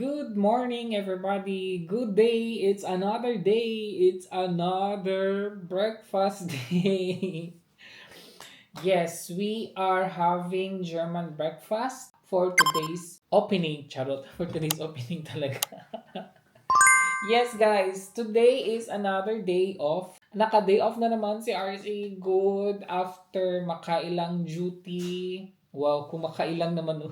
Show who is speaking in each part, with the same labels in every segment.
Speaker 1: Good morning, everybody. Good day. It's another day. It's another breakfast day. Yes, we are having German breakfast for today's opening. Charot. For today's opening talaga. Yes, guys. Today is another day off. Naka-day off na naman si RSA. Good after makailang duty. Wow, kung makailang naman.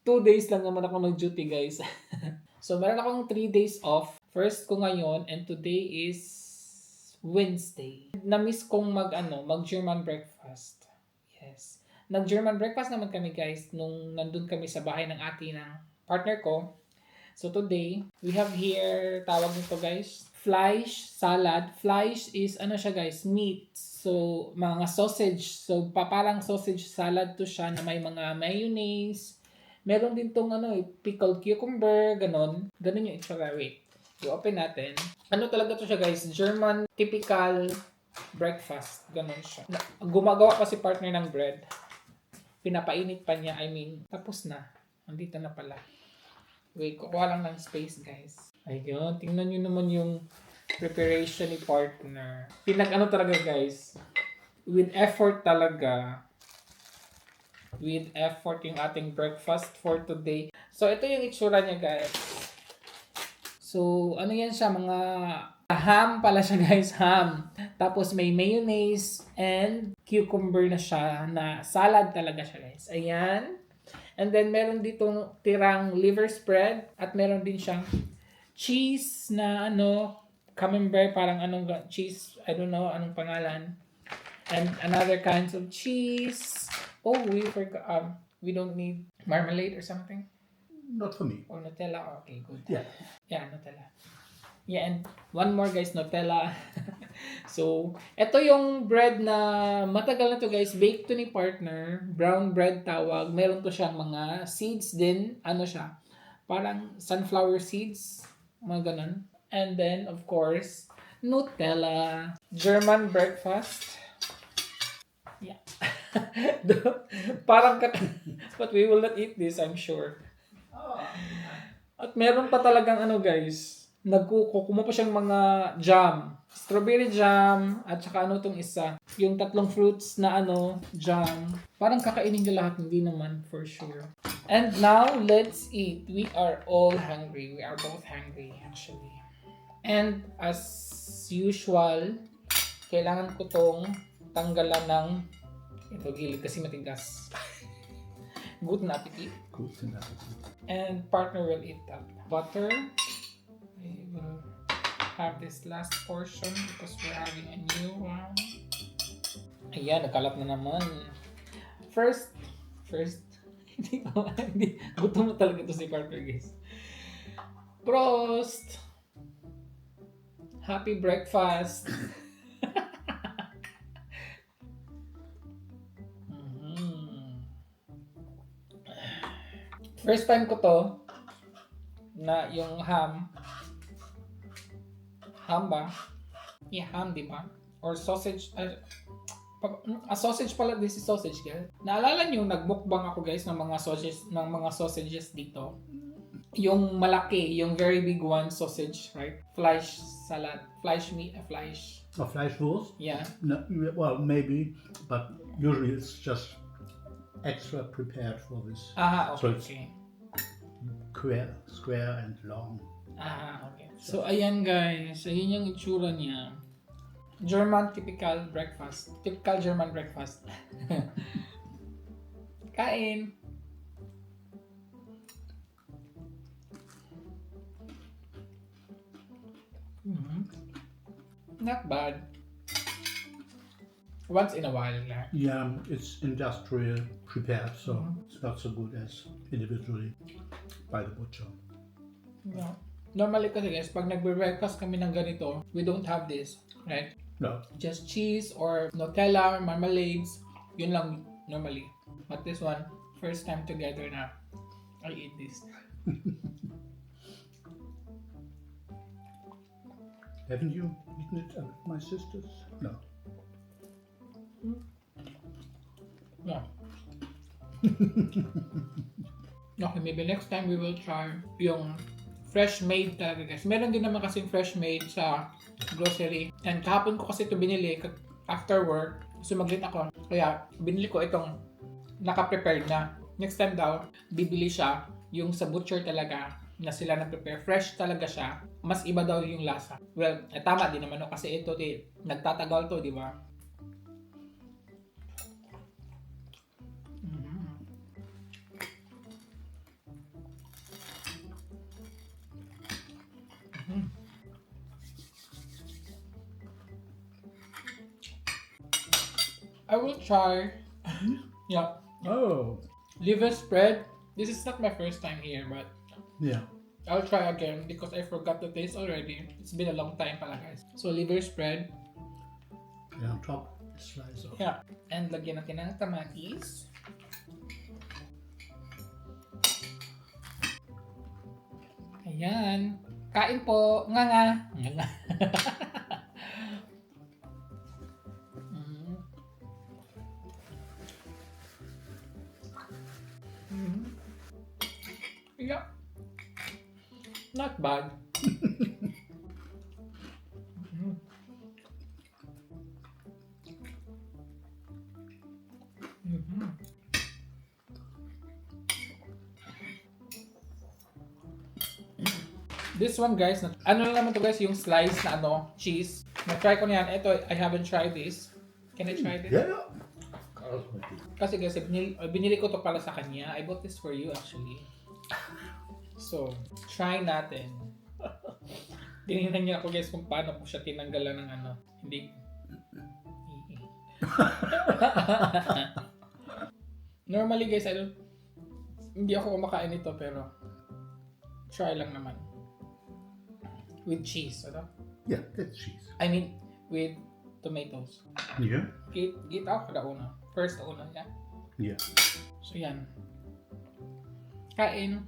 Speaker 1: 2 days lang naman ako nag-duty, guys. So, meron akong 3 days off. First ko ngayon and today is Wednesday. Na-miss kong mag-German breakfast. Yes. Nag-German breakfast naman kami, guys, nung nandun kami sa bahay ng ate ng partner ko. So, today, we have here, tawag nito, guys, Fleisch salad. Fleisch is, siya, guys, meat. So, mga sausage. So, parang sausage salad to siya na may mga mayonnaise. Meron din tong pickled cucumber, ganon. Ganon yung itsura. Wait, i-open natin. Ano talaga to siya, guys? German typical breakfast. Ganon siya. Gumagawa pa si partner ng bread. Pinapainit pa niya. Tapos na. Andito na pala. Wait, kukuha lang ng space, guys. Ayun, tingnan nyo naman yung preparation ni partner. Talaga, guys. With effort talaga. With effort yung ating breakfast for today. So, ito yung itsura niya, guys. So, yan siya, mga ham pala siya, guys, ham. Tapos may mayonnaise and cucumber na siya, na salad talaga siya, guys. Ayan. And then, meron ditong tirang liver spread at meron din siyang cheese na camembert, parang cheese, I don't know anong pangalan. And another kinds of cheese. Oh, we forgot. We don't need marmalade or something?
Speaker 2: Not for me.
Speaker 1: Or Nutella? Okay, good.
Speaker 2: Yeah.
Speaker 1: Yeah, Nutella. Yeah, and one more, guys, Nutella. So, ito yung bread na matagal na to, guys. Baked to ni partner. Brown bread tawag. Meron to siyang mga seeds din. Siya? Parang sunflower seeds. Mga ganun. And then, of course, Nutella. German breakfast. Yeah. Parang but we will not eat this, I'm sure. At meron pa talagang guys, kumuha pa siyang mga jam. Strawberry jam, at saka tong isa. Yung tatlong fruits na jam. Parang kakainin niyo lahat, hindi naman for sure. And now, let's eat. We are all hungry. We are both hungry, actually. And as usual, kailangan ko tong tanggalan ng ito gilid kasi matigas. Guten Appetit.
Speaker 2: Guten Appetit.
Speaker 1: And partner will eat that. Butter. We will have this last portion because we're having a new one. Ayan, nagkalat na naman. First. Hindi. Gutom mo talaga ito si partner, guys. Prost! Happy breakfast! First time ko to na yung ham ba? Yeah, ham, di ba? Or sausage. Sausage pala, this is sausage, guys. Naalala nyo, nagmukbang ako, guys, ng mga sausages dito. Yung malaki, yung very big one sausage, right? Fleisch salad, fleisch meat, fleisch.
Speaker 2: A Fleischwurst?
Speaker 1: Yeah.
Speaker 2: No, well, maybe, but usually it's just extra prepared for this.
Speaker 1: Okay.
Speaker 2: So it's square and long.
Speaker 1: Okay. So, ayan, guys. Ayan yung itsura niya. German typical breakfast. Typical German breakfast. Kain. Not bad. Once in a while.
Speaker 2: Yeah, it's industrial prepared, so it's not so good as individually by the butcher.
Speaker 1: No. Normally kasi, guys, pag nagbe-breakfast kami ng ganito, we don't have this, right?
Speaker 2: No.
Speaker 1: Just cheese or Nutella or marmalades. Yun lang normally. But this one, first time together na I eat this.
Speaker 2: Haven't you eaten it with my sisters? No.
Speaker 1: Yeah. Okay, maybe next time we will try yung fresh made talaga guys. Meron din naman kasing fresh made sa grocery. And kahapon ko kasi ito binili after work. Sumaglit ako. Kaya binili ko itong naka-prepared na. Next time daw, bibili siya yung sa butcher talaga na sila na-prepare. Fresh talaga siya. Mas iba daw yung lasa. Well, tama din naman no, kasi ito nagtatagal to, di ba? I will try. Yeah.
Speaker 2: Oh,
Speaker 1: Liver spread. This is not my first time here, but
Speaker 2: yeah.
Speaker 1: I'll try again because I forgot the taste already. It's been a long time pala guys. So liver spread.
Speaker 2: And on top, a slice of.
Speaker 1: Yeah. And lagyan natin ng kamatis. Ayan. Kain po. Nga nga. Nga nga. Yeah. Not bad. This one guys, ano lang naman to guys, yung slice na cheese. Na-try ko na yan. Ito, I haven't tried this. Can I try this?
Speaker 2: Yeah.
Speaker 1: Kasi guys, binili ko to pala sa kanya. I bought this for you actually. So, try natin. Tinignan niya ako guys kung paano ko siya tinanggalan ng hindi. Normally guys, hindi ako kumakain nito pero try lang naman. With cheese,
Speaker 2: Yeah, that's cheese.
Speaker 1: I mean, with tomatoes.
Speaker 2: Yeah.
Speaker 1: Get out the una. First una, yeah.
Speaker 2: Yeah.
Speaker 1: So yan. Kain.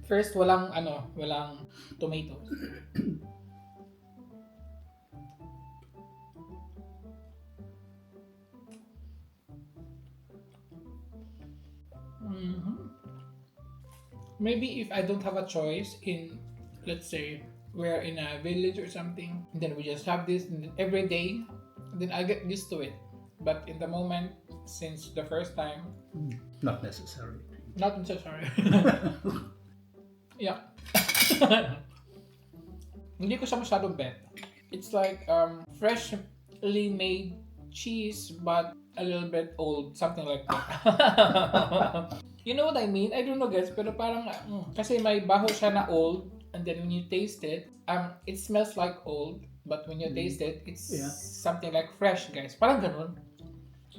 Speaker 1: First walang tomatoes. Maybe if I don't have a choice in, let's say, we're in a village or something, then we just have this every day, then I get used to it. But in the moment, since the first time,
Speaker 2: Not necessary.
Speaker 1: not necessary. Yeah. Hindi ko siya masyadong bet. It's like freshly made cheese but a little bit old, something like that. You know what I mean? I don't know guys, pero parang kasi may baho siya na old and then when you taste it, it smells like old but when you taste it, it's something like fresh guys. Parang ganun.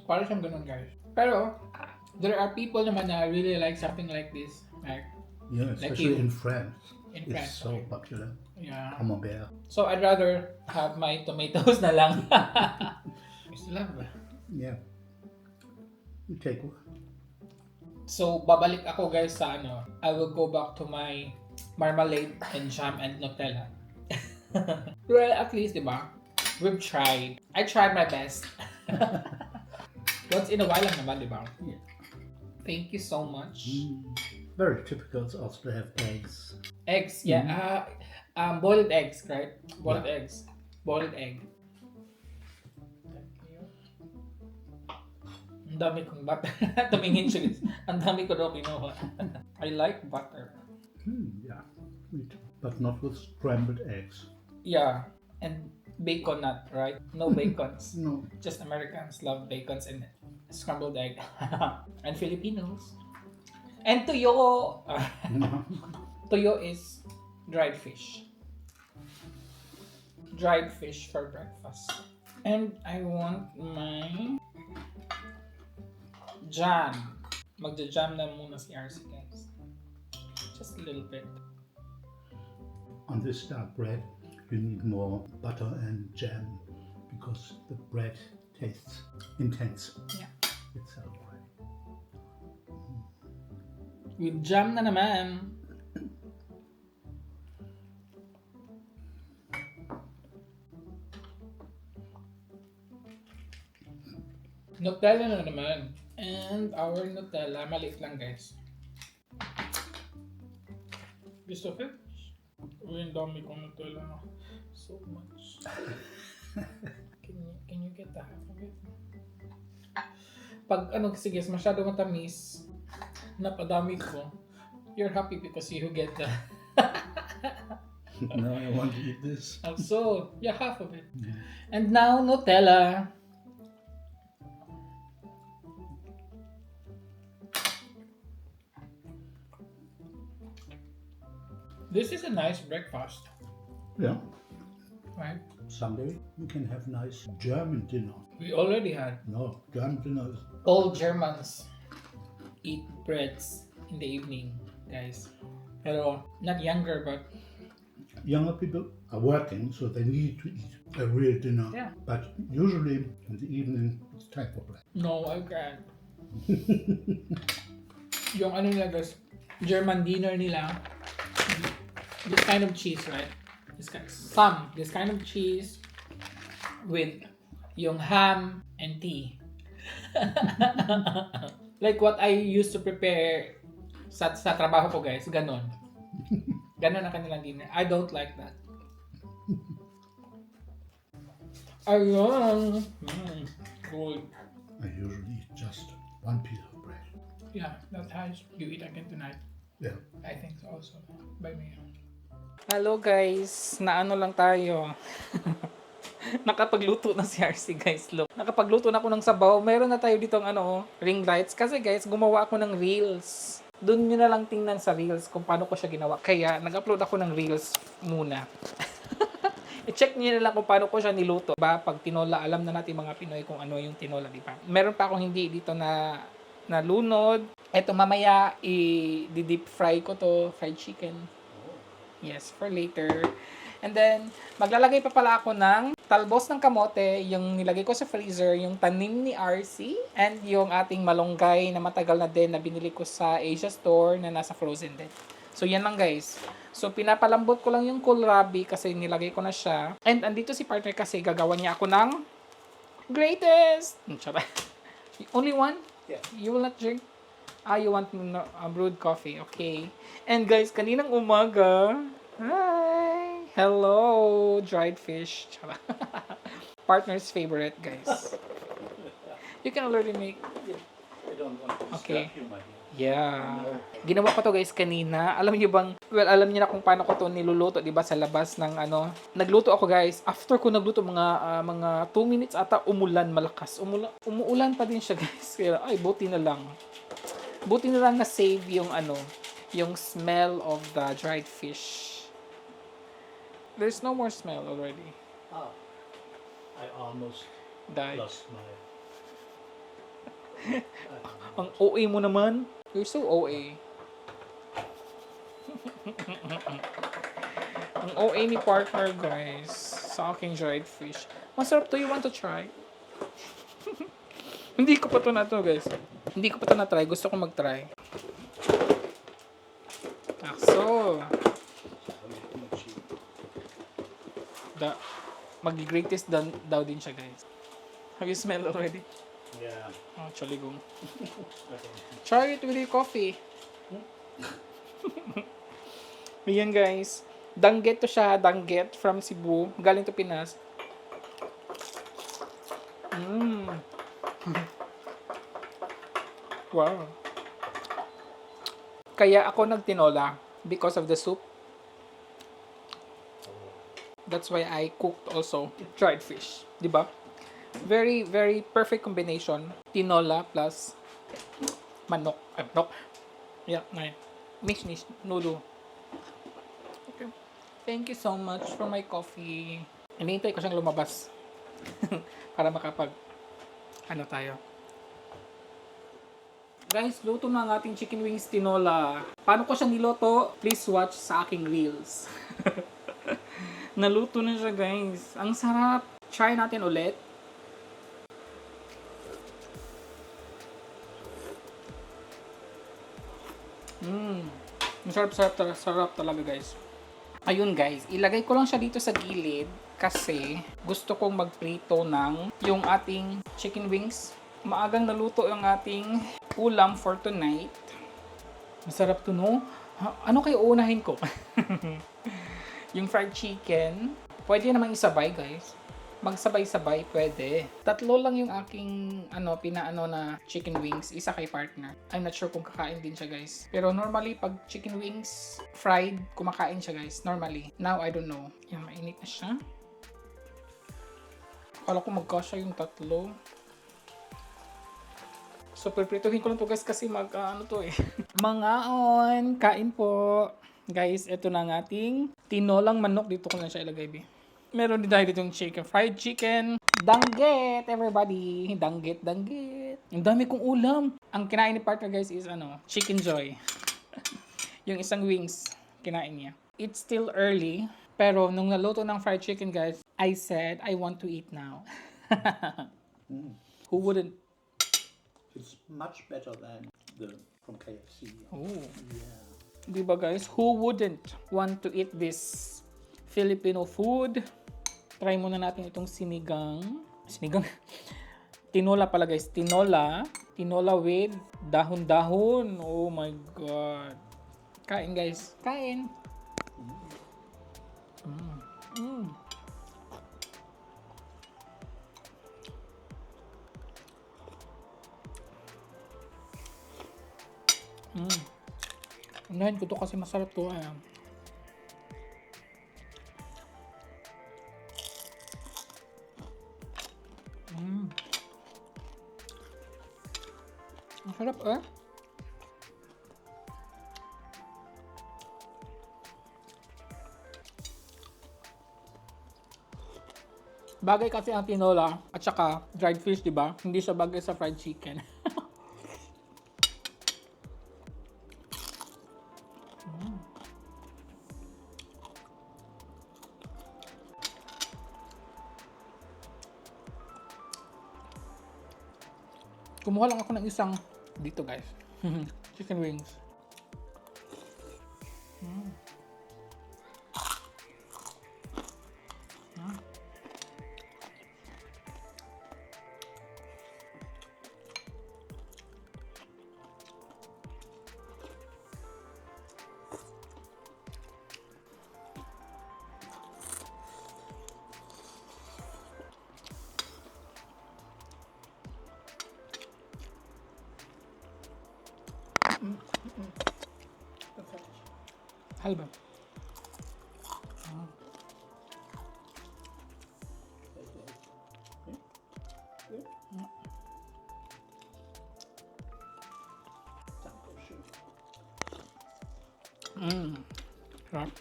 Speaker 1: Parang siyang ganun guys. Pero there are people naman na really like something like this. Like
Speaker 2: Yeah, especially in France.
Speaker 1: in
Speaker 2: It's
Speaker 1: France.
Speaker 2: so popular.
Speaker 1: Yeah.
Speaker 2: Camembert.
Speaker 1: So I'd rather have my tomatoes na lang. It's love.
Speaker 2: Yeah. You take one.
Speaker 1: So babalik ako guys sa I will go back to my marmalade and jam and Nutella. Well, at least, diba? We've tried. I tried my best. Once in a while lang naman, diba?
Speaker 2: Yeah.
Speaker 1: Thank you so much.
Speaker 2: Very typical to also have eggs.
Speaker 1: Eggs, yeah. Boiled eggs, right? Boiled eggs. Boiled egg. Ang dami kong butter. Tumingin siya guys. Ang dami ko daw kinuha. I like butter.
Speaker 2: Yeah. Me too. But not with scrambled eggs.
Speaker 1: Yeah. And bacon nut, right? No bacons.
Speaker 2: No.
Speaker 1: Just Americans love bacons and scrambled egg. And Filipinos. And tuyo. Tuyo is dried fish. Dried fish for breakfast. And I want my jam. Magja-jam na muna si RC guys. Just a little bit.
Speaker 2: On this dark bread, you need more butter and jam because the bread tastes intense.
Speaker 1: Yeah.
Speaker 2: Itself.
Speaker 1: With jam na naman. Nutella na naman. And our Nutella, maliit lang guys. Piece of it? Uy, ang dami kong Nutella na. So much. Can you get the half of it? Pag ano kasi guys, masyado matamis, napadami ko, you're happy because you get the...
Speaker 2: Now I want to eat this.
Speaker 1: So, yeah, half of it.
Speaker 2: Yeah.
Speaker 1: And now, Nutella. This is a nice breakfast,
Speaker 2: Yeah.
Speaker 1: right?
Speaker 2: Someday we can have nice German dinner.
Speaker 1: We already had.
Speaker 2: No, German dinner is
Speaker 1: All Germans eat breads in the evening, guys. Pero, not younger, but
Speaker 2: younger people are working, so they need to eat a real dinner.
Speaker 1: Yeah.
Speaker 2: But usually in the evening, it's time for bread.
Speaker 1: no, I can't. Yung ano nila guys, German dinner nila, this kind of cheese, right? This kind of cheese with yung ham and tea. Like what I used to prepare sa trabaho ko guys, ganon. Ganon ang kanilang dinner. I don't like that. Ayun. Good.
Speaker 2: I usually eat just one piece of bread.
Speaker 1: Yeah, that's how you eat again tonight.
Speaker 2: Yeah.
Speaker 1: I think so also. By me. Hello guys, naano lang tayo. Nakapagluto na si RC guys, look. Nakapagluto na ako ng sabaw. Meron na tayo ditong ring lights. Kasi guys, gumawa ako ng reels. Doon nyo na lang tingnan sa reels kung paano ko siya ginawa. Kaya, nag-upload ako ng reels muna. I-check nyo na lang kung paano ko siya niluto. Ba, pag tinola, alam na natin mga Pinoy kung ano yung tinola, di ba? Meron pa akong hindi dito na lunod. Eto, mamaya, i-deep fry ko to, fried chicken. Yes, for later. And then, maglalagay pa pala ako ng talbos ng kamote, yung nilagay ko sa freezer, yung tanim ni RC, and yung ating malunggay na matagal na din na binili ko sa Asia Store na nasa frozen din. So, yan lang guys. So, pinapalambot ko lang yung kohlrabi kasi nilagay ko na siya. And andito si partner kasi gagawa niya ako ng greatest! Only one?
Speaker 2: Yeah.
Speaker 1: You will not drink? You want brewed coffee. Okay. And guys, kaninang umaga, hi! Hello! Dried fish. Partner's favorite, guys. You can already make...
Speaker 2: I don't want to
Speaker 1: Okay.
Speaker 2: distract you, my dear.
Speaker 1: Yeah. Ginawa ko to guys kanina. Alam niyo bang, well, alam niyo na kung paano ko to niluluto, 'di ba, sa labas ng Nagluto ako guys. After ko nagluto mga 2 minutes ata umulan malakas. Umuulan pa din siya guys. Kaya ay buti na lang. Buti na lang na save yung yung smell of the dried fish. There's no more smell already.
Speaker 2: Ah, I almost
Speaker 1: Died.
Speaker 2: lost my...
Speaker 1: Ang OA mo naman. You're so OA. Ang OA ni partner, guys. Sa aking dried fish. Masarap to. You want to try? Hindi ko pa to na to, guys. Hindi ko pa to na-try. Gusto ko mag-try. So, mag-greatest daw din siya, guys. Have you smelled already?
Speaker 2: Yeah.
Speaker 1: Oh, chaligong.
Speaker 2: Okay.
Speaker 1: Try it with your coffee. Ayan guys. Danggit to siya. Danggit from Cebu. Galing to Pinas. Wow. Kaya ako nagtinola because of the soup. That's why I cooked also dried fish. Diba? Very, very perfect combination. Tinola plus manok. Manok. Yeah, nice. Nish, noodle. Okay. Thank you so much for my coffee. Hinihintay ko siyang lumabas. Para makapag tayo. Guys, luto na ang ating chicken wings tinola. Paano ko siya niloto? Please watch sa aking reels. Naluto na siya, guys. Ang sarap. Try natin ulit. Sarap talaga, guys. Ayun, guys. Ilagay ko lang siya dito sa gilid kasi gusto kong magprito ng yung ating chicken wings. Maagang naluto yung ating ulam for tonight. Masarap to, no? Ano kayo uunahin ko? Yung fried chicken. Pwede namang isabay, guys. Magsabay-sabay, pwede. Tatlo lang yung aking, pinaano na chicken wings. Isa kay partner. I'm not sure kung kakain din siya, guys. Pero normally, pag chicken wings fried, kumakain siya, guys. Normally. Now, I don't know. Yan, mainit na siya. Akala ko magkasya yung tatlo. So, preprituhin ko lang to, guys, kasi Mga on, kain po. Guys, ito na ang ating tinolang manok. Dito ko na siya ilagay, B. Meron din tayo ditong chicken, fried chicken. Danggit, everybody. Danggit. Ang dami kong ulam. Ang kinain ni partner, guys, is chicken joy. Yung isang wings, kinain niya. It's still early. Pero nung naluto ng fried chicken, guys, I said, I want to eat now. Who wouldn't?
Speaker 2: It's much better than from KFC.
Speaker 1: Oh.
Speaker 2: Yeah.
Speaker 1: Diba, guys? Who wouldn't want to eat this Filipino food? Try muna natin itong sinigang. Tinola pala, guys. Tinola with dahon-dahon. Oh my God. Kain, guys. Kain. Unahin ko to kasi masarap to. Masarap eh. Bagay kasi ang tinola at saka dried fish, di ba? Hindi siya bagay sa fried chicken. Kumuha lang ako ng isang dito, guys. Chicken wings. Halba. Sarap.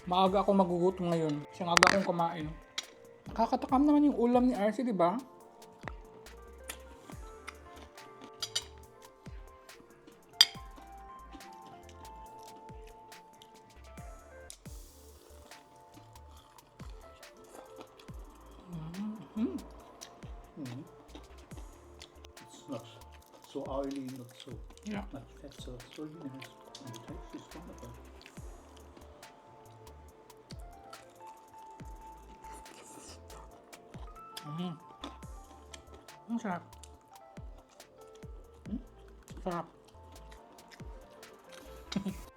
Speaker 1: Maaga akong magugutom ngayon. Kasi aga akong kumain. Nakakatakam naman yung ulam ni RC, di ba?
Speaker 2: It's not so oily, not so
Speaker 1: Yeah.
Speaker 2: much fat, so it's really nice. And the taste is wonderful.
Speaker 1: Ang sarap. Sarap.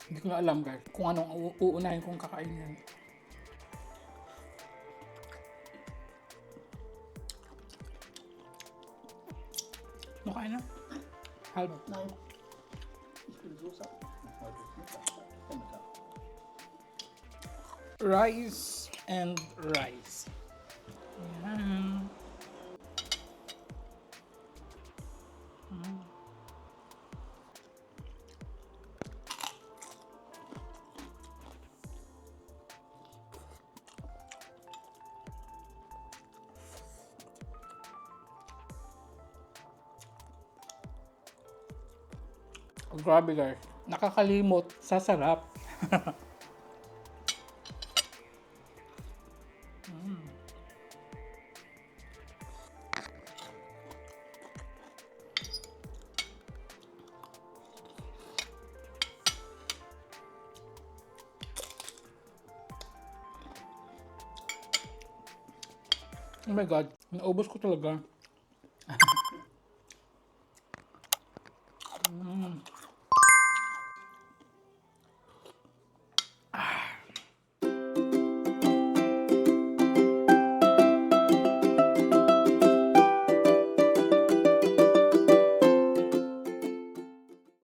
Speaker 1: Hindi ko na alam, guys, kung anong uunahin kong kakainin. Makain na? Halba.
Speaker 2: Nein, ich bin so satt. Heute ist Vormittag.
Speaker 1: Rice and rice. Yan. Grabe, guys. Nakakalimot sa sarap. Oh my God, naubos ko talaga.